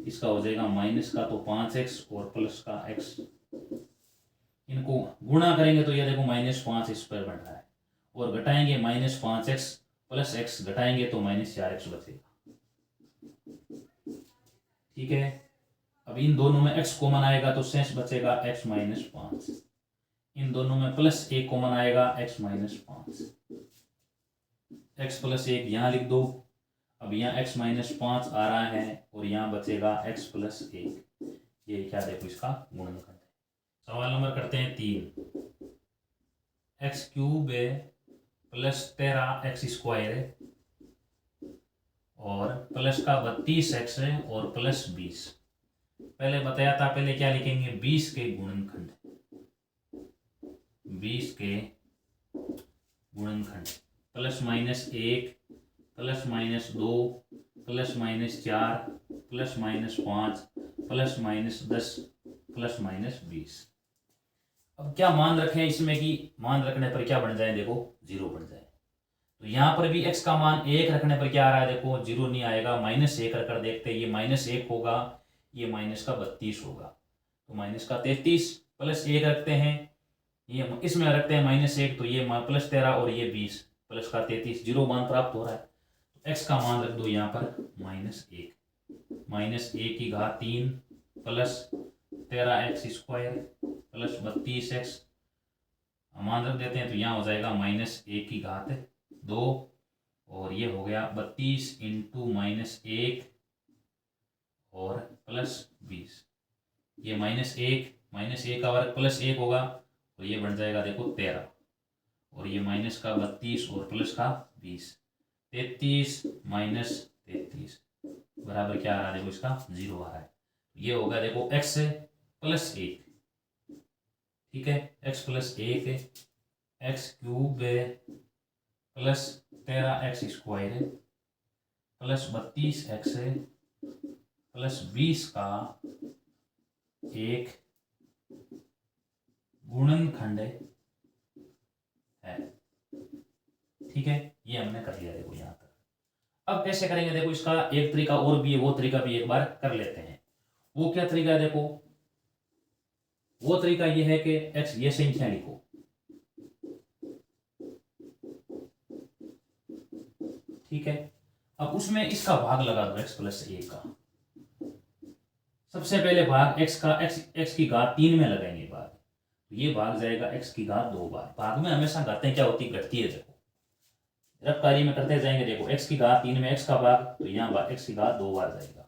इसका हो जाएगा -5x और +x। इनको गुणा करेंगे तो ये देखो -5 बन रहा है और घटाएंगे -5x +x घटाएंगे तो -4x बचेगा। ठीक है, अब इन दोनों में x कॉमन आएगा तो शेष बचेगा x - 5, इन दोनों में +1 कॉमन आएगा x - 5, x + 1 यहाँ लिख दो। अब यहाँ x - 5 आ रहा है और यहाँ बचेगा x + 1। ये क्या देखो इसका गुणनखंड है। सवाल नंबर करते हैं 3, x³ + 13x² और प्लस का 32x और +20। पहले बताया था, पहले क्या लिखेंगे, 20 के गुणनखंड, 20 के गुणनखंड plus minus 1 plus minus 2 plus minus 4 plus minus 5 plus minus 10 plus minus 20। अब क्या मान रखें इसमें कि मान रखने पर क्या बन जाए, देखो 0 बन जाए। तो यहाँ पर भी x का मान 1 रखने पर क्या आ रहा है, देखो 0 नहीं आएगा, -1 रखकर देखते हैं, ये -1 होगा, ये माइनस का 32 होगा, तो माइनस का 33 प्लस 1 रखते हैं, ये इसमें रखते हैं -1, तो ये प्लस 13 और ये 20 प्लस का 33, 0 मान प्राप्त हो रहा है। तो x का मान रख दो यहाँ पर -1 की घात 3 प्लस 13x² प्लस 32x मान रख देते हैं, तो यहाँ हो जाएगा -1 की घात 2 और ये हो गया 32 इंटू -1 और प्लस 20, ये -1 का वर्ग प्लस 1 होगा, तो ये बन जाएगा देखो 13 और ये माइनस का 32 और प्लस का 20, 33 माइनस 33 बराबर क्या आ रहा है, देखो इसका 0 आ रहा है। ये होगा देखो x प्लस 1, ठीक है, x plus 1 x³ plus 13x² plus 32x plus 20 का एक गुणनखंड है, ठीक है, ये हमने कर लिया देखो यहाँ तक। अब कैसे करेंगे, देखो इसका एक तरीका और भी है, वो तरीका भी एक बार कर लेते हैं। वो क्या तरीका है, देखो वो तरीका ये है कि x ये संख्या लिखो, ठीक है, अब उसमें इसका भाग लगा दो x प्लस 1 का। सबसे पहले भाग x की घात 3 में लगाएंगे भाग, तो ये भाग जाएगा x की घात 2 बार। भाग में हमेशा घातें क्या होती, घटती है, देखो रफ्तारी में करते जाएंगे, देखो x की घात 3 में x का भाग, तो यहाँ x की घात 2 बार जाएगा।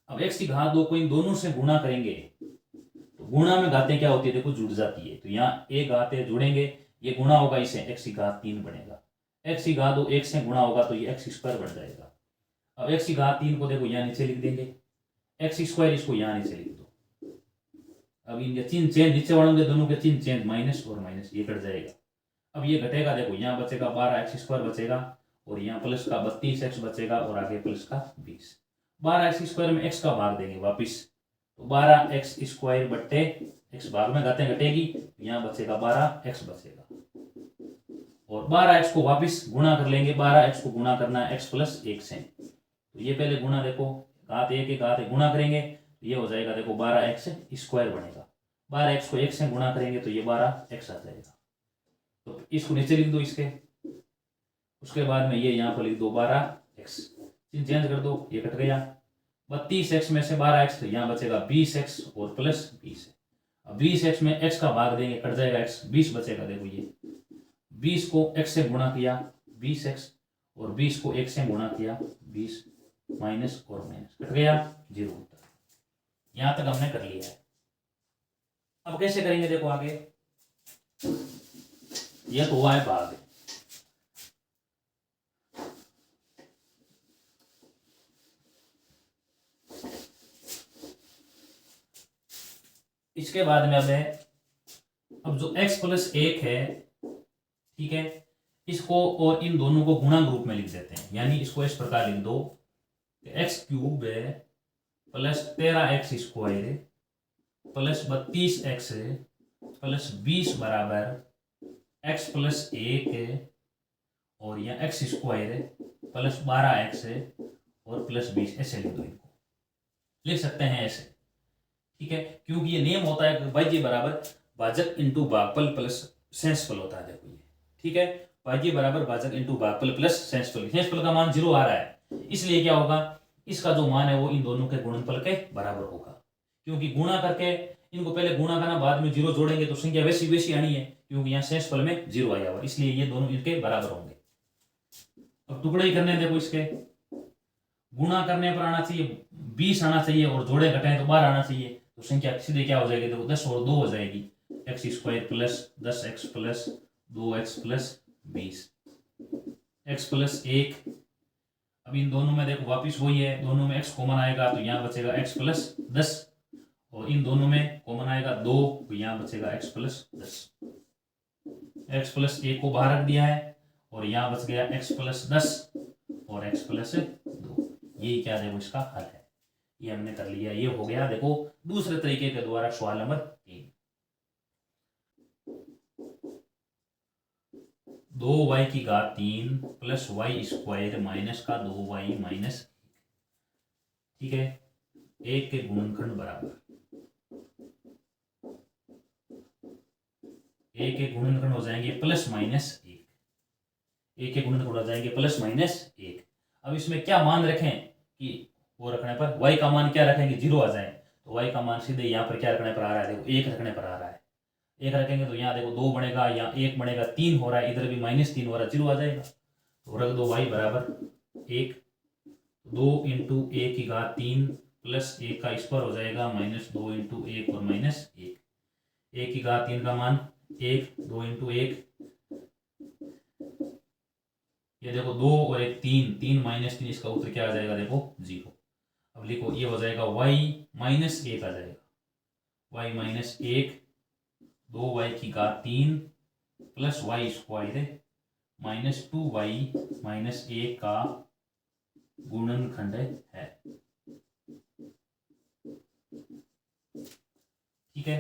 अब x की घात 2 को इन दोनों से गुणा करेंगे, तो गुणा में घातें क्या होती है, देखो जुड़ जाती है, तो यहाँ एक घातें जुड़ेंगे, ये गुणा होगा, इसे x की घात 3 बनेगा, x की घात 2 1 से गुणा होगा, तो ये x² बन जाएगा। अब x की घात 3 को देखो यहाँ नीचे लिख देंगे, x² इसको यहाँ नीचे लिख दो। अब इनके चिन्ह चेंज, नीचे वालों के दोनों के चिन्ह चेंज, माइनस और माइनस, ये कट जाएगा। अब ये घटेगा, देखो यहाँ बचेगा 12x² बचेगा और यहाँ प्लस का 32x बचेगा और आगे प्लस का 20। 12x² में x का भाग देंगे वापिस, तो 12x² बट्टे x, भाग में घातें घटेगी, यहाँ बचेगा 12x बचेगा और 12x को वापिस गुणा कर लेंगे, 12x को गुणा करना है x प्लस 1 से, तो ये पहले गुणा, देखो घात 1 घात गुणा करेंगे, तो ये हो जाएगा देखो 12x² बनेगा, 12x को 1 से गुणा करेंगे तो ये 12x आ जाएगा, तो इसको नीचे लिख दो इसके, उसके बाद में ये यहाँ पर लिख दो 12x, चेंज कर दो, ये कट गया, 32x में से 12x, तो यहाँ बचेगा 20x और प्लस 20 है। अब 20x में x का भाग देंगे, कट जाएगा x, 20 बचेगा, देखो ये 20 को x से गुणा किया 20x और 20 को 1 से गुणा किया 20, माइनस और माइनस कट गया, 0 उत्तर। यहां तक हमने कर लिया है। अब कैसे करेंगे, देखो आगे, यह तो हुआ है भाग, इसके बाद में अब जो x प्लस 1 है, ठीक है, इसको और इन दोनों को गुणा रूप में लिख देते हैं, यानी इसको इस प्रकार लिख दो, x³ plus 13x² plus 32x plus 20 बराबर x प्लस 1 और यहाँ x² प्लस 12x और प्लस 20, ऐसे लिख दो, इनको लिख सकते हैं ऐसे, ठीक है, क्योंकि ये नियम होता है भाज्य बराबर भाजक इंटू भागफल प्लस शेषफल होता है, देखो ये, ठीक है, भाज्य बराबर भाजक इंटू भागफल प्लस शेषफल, शेषफल का मान 0 आ रहा है, इसलिए क्या होगा, इसका जो मान है वो इन दोनों के गुणनफल के बराबर होगा, क्योंकि गुणा करके इनको पहले गुणा करना, बाद में 0 जोड़ेंगे तो संख्या वैसी वैसी आनी है, क्योंकि यहाँ शेषफल में 0 आया हुआ, इसलिए ये दोनों इनके बराबर होंगे। अब टुकड़े ही करने देखो, इसके गुणा करने पर आना चाहिए 20 आना चाहिए और जोड़े घटाएं तो 12 आना चाहिए, तो संख्या सीधे क्या हो जाएगी, देखो 10 और 2 हो जाएगी, x² plus 10x plus 2x plus 20, x plus 1। अब इन दोनों में देखो वापिस वही है, दोनों में x कॉमन आएगा, तो यहाँ बचेगा x प्लस 10 और इन दोनों में कॉमन आएगा 2, तो यहाँ बचेगा x प्लस 10। x प्लस 1 को बाहर रख दिया है और यहाँ बच गया x प्लस 10 और x प्लस 2। ये क्या देखो इसका हल है, ये हमने कर लिया। ये हो गया देखो दूसरे तरीके के द्वारा सवाल नंबर 3। 2y की घात 3 प्लस वाई स्क्वायर माइनस का 2y माइनस 1, ठीक है, 1 के गुणनखंड बराबर 1 के गुणनखंड हो जाएंगे प्लस माइनस 1, 1 के गुणनखंड हो जाएंगे प्लस माइनस 1। अब इसमें क्या मान रखें कि वो रखने पर y का मान क्या रखेंगे 0 आ जाए, तो y का मान सीधे यहाँ पर क्या रखने पर आ रहा है, देखो 1 रखने पर आ रहा है। 1 रखेंगे तो यहाँ देखो 2 बनेगा, यहाँ 1 बनेगा, 3 हो रहा है, इधर भी -3 हो रहा है, 0 आ जाएगा। तो रख दो y बराबर 1, 2 इंटू ए की घात 3 प्लस 1 का स्क्वायर हो जाएगा -2 इंटू 1 और -1। 1 की घात 3 का मान 1, 2 इंटू 1, ये देखो 2 और 1 3, 3 -3, इसका उत्तर क्या आ जाएगा देखो 0। अब लिखो ये हो जाएगा y -1 आ जाएगा, y -1, 2y की घात 3 प्लस वाई स्क्वायर -2y -1 का गुणनखंड है, ठीक है।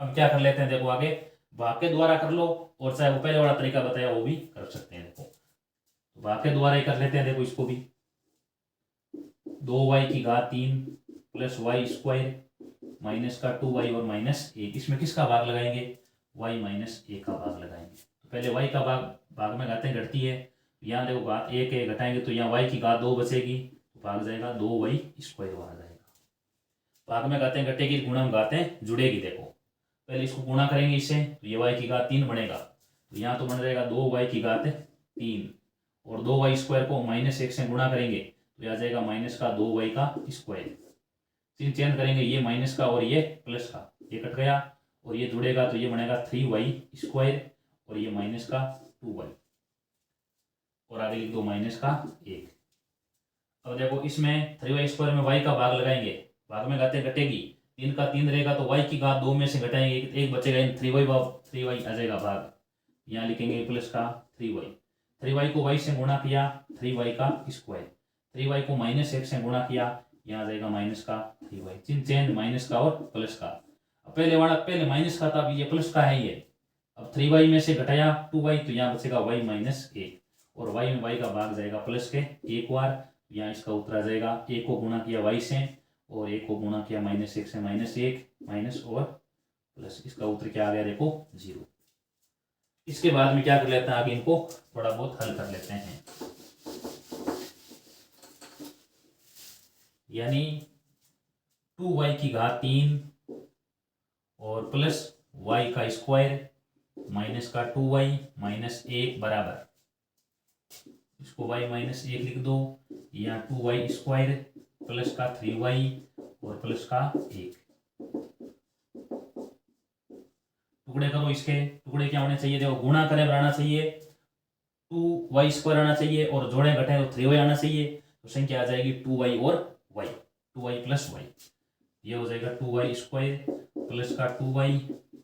अब क्या कर लेते हैं देखो आगे भाग के द्वारा कर लो, और चाहे वो पहले वाला तरीका बताया वो भी कर सकते हैं। देखो तो भाग के द्वारा ही कर लेते हैं, देखो इसको भी 2y की घात 3 प्लस वाई स्क्वायर माइनस का 2y और -1, इसमें किसका भाग लगाएंगे, y -1 का भाग लगाएंगे। तो पहले y का भाग में घातें घटती है, यहाँ देखो घात 1 है, घटाएंगे तो यहाँ y की घात 2 बचेगी, तो भाग जाएगा 2y स्क्वायर आ जाएगा। भाग में घातें घटेगी, गुणा में घातें जुड़ेगी। देखो पहले इसको गुणा करेंगे इससे, तो ये y की घात 3 बनेगा, तो यहाँ तो बन जाएगा 2y की घात 3, और 2y स्क्वायर को -1 से गुणा करेंगे तो आ जाएगा माइनस का 2y का स्क्वायर। चिन्ह चेंज करेंगे, ये माइनस का और ये प्लस का, ये कट गया और ये जुड़ेगा तो ये बनेगा 3y स्क्वायर, और ये माइनस का 2y, और आगे लिख दो माइनस का 1। अब देखो इसमें 3y स्क्वायर में y का भाग लगाएंगे, भाग में घातें घटेगी, 3 का 3 रहेगा तो y की घात 2 में से घटाएंगे, एक बचेगा, इन 3y आ जाएगा भाग, यहाँ लिखेंगे प्लस का 3y को y से गुणा किया 3y का स्क्वायर, 3y को -1 से गुणा किया, यहाँ आ जाएगा माइनस का 3y, चिन्ह चेंज माइनस का और प्लस का। अब पहले माइनस का था, अभी ये प्लस का है ये। अब 3y में से घटाया 2y, तो यहाँ बचेगा y -1, और y में y का भाग जाएगा प्लस के एक बार, यहाँ इसका उत्तर आ जाएगा 1 को गुणा किया y से और 1 को गुणा किया -1 से -1 माइनस और प्लस, इसका उत्तर क्या आ गया देखो 0। इसके बाद में क्या कर लेते हैं, आगे इनको थोड़ा बहुत हल कर लेते हैं। यानी 2y की घात 3 और प्लस y का स्क्वायर माइनस का 2y -1 बराबर, इसको y -1 लिख दो, यहाँ 2y स्क्वायर प्लस का 3y और प्लस का 1। टुकड़े करो, इसके टुकड़े क्या होने चाहिए, देखो गुणा करे आना चाहिए 2y स्क्वायर आना चाहिए, और जोड़े घटे तो 3y आना चाहिए, तो संख्या आ जाएगी 2y और y, 2y प्लस y, ये हो जाएगा 2y स्क्वायर प्लस का 2y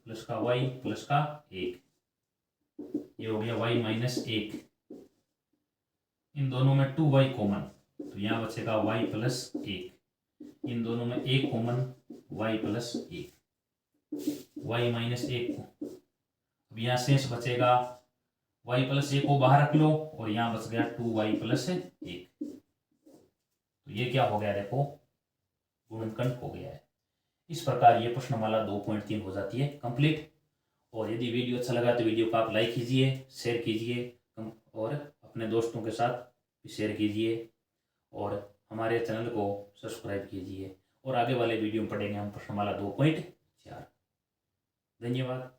प्लस का y प्लस का 1, ये हो गया y -1। इन दोनों में 2y कॉमन, तो यहाँ बचेगा y प्लस 1, इन दोनों में 1 कॉमन y प्लस 1, y -1 को, अब यहाँ शेष बचेगा y प्लस 1 को बाहर रख लो, और यहाँ बच गया 2y प्लस 1, तो ये क्या हो गया देखो गुणनखंड हो गया है। इस प्रकार ये प्रश्नमाला 2.3 हो जाती है कंप्लीट। और यदि वीडियो अच्छा लगा तो वीडियो को आप लाइक कीजिए, शेयर कीजिए, और अपने दोस्तों के साथ भी शेयर कीजिए, और हमारे चैनल को सब्सक्राइब कीजिए। और आगे वाले वीडियो में पढ़ेंगे हम प्रश्नमाला 2.4। धन्यवाद।